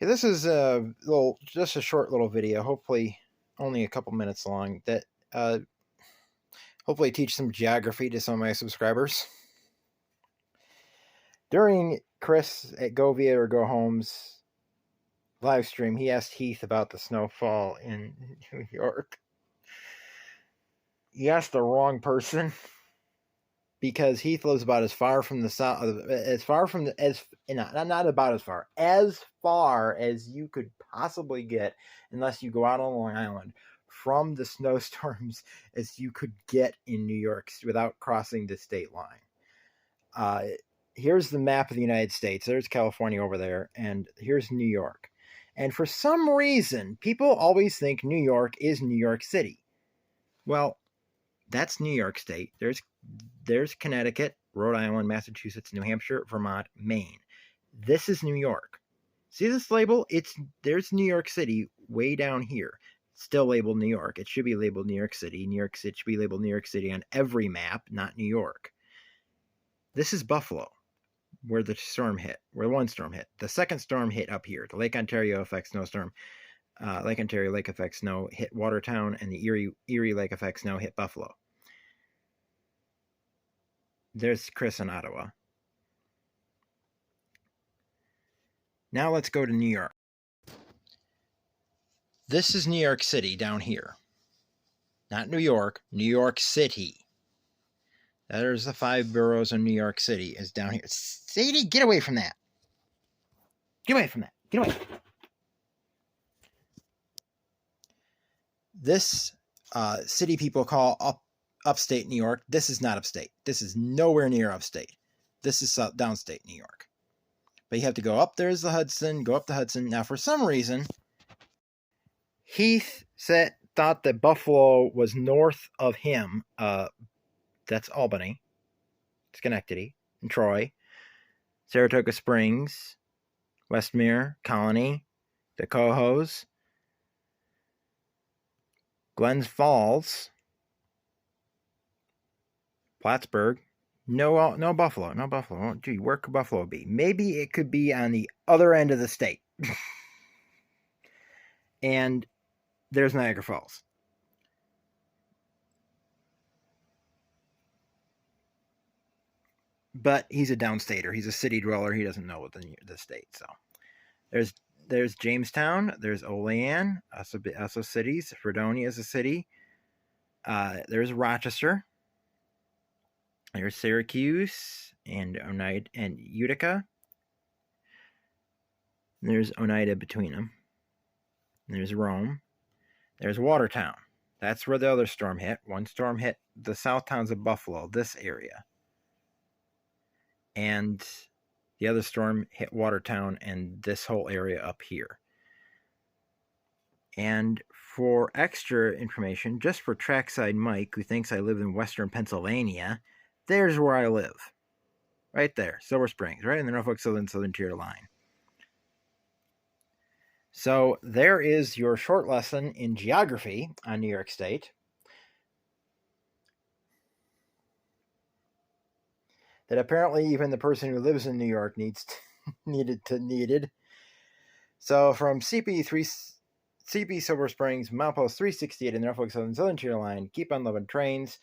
Okay, this is just a short little video, hopefully only a couple minutes long, that hopefully teach some geography to some of my subscribers. During Chris at Go Via or Go Home's live stream, he asked Heath about the snowfall in New York. He asked the wrong person, because Heath lives about as far from the south, not about as far as you could possibly get, unless you go out on Long Island, from the snowstorms as you could get in New York without crossing the state line. Here's the map of the United States. There's California over there, and here's New York. And for some reason, people always think New York is New York City. Well, that's New York State. There's Connecticut, Rhode Island, Massachusetts, New Hampshire, Vermont, Maine. This is New York. See this label? There's New York City way down here. Still labeled New York. It should be labeled New York City. New York City should be labeled New York City on every map, not New York. This is Buffalo, where the storm hit, where one storm hit. The second storm hit up here. The Lake Ontario effect snowstorm. Lake Ontario Lake effect snow hit Watertown, and the Erie Lake effect snow hit Buffalo. There's Chris in Ottawa. Now let's go to New York. This is New York City down here. Not New York, New York City. There's the 5 boroughs of New York City is down here. Sadie, get away from that. Get away from that. Get away. This city people call upstate New York. This is not upstate. This is nowhere near upstate. This is downstate New York. But you have to go up. There's the Hudson. Go up the Hudson. Now, for some reason, Heath thought that Buffalo was north of him. That's Albany, Schenectady, and Troy, Saratoga Springs, Westmere, Colony, the Cohoes, Glens Falls, Plattsburgh. No Buffalo. No Buffalo. Gee, where could Buffalo be? Maybe it could be on the other end of the state. And there's Niagara Falls. But he's a downstater. He's a city dweller. He doesn't know the state. So there's Jamestown. There's Olean. Also cities. Fredonia is a city. There's Rochester. There's Syracuse and Oneida and Utica. There's Oneida between them. There's Rome. There's Watertown. That's where the other storm hit. One storm hit the south towns of Buffalo, this area. And the other storm hit Watertown and this whole area up here. And for extra information, just for Trackside Mike, who thinks I live in western Pennsylvania, there's where I live. Right there, Silver Springs, right in the Norfolk Southern Tier line. So there is your short lesson in geography on New York State. That apparently even the person who lives in New York needed. So from CP Silver Springs, Milepost 368 in the Norfolk Southern Tier line, keep on loving trains.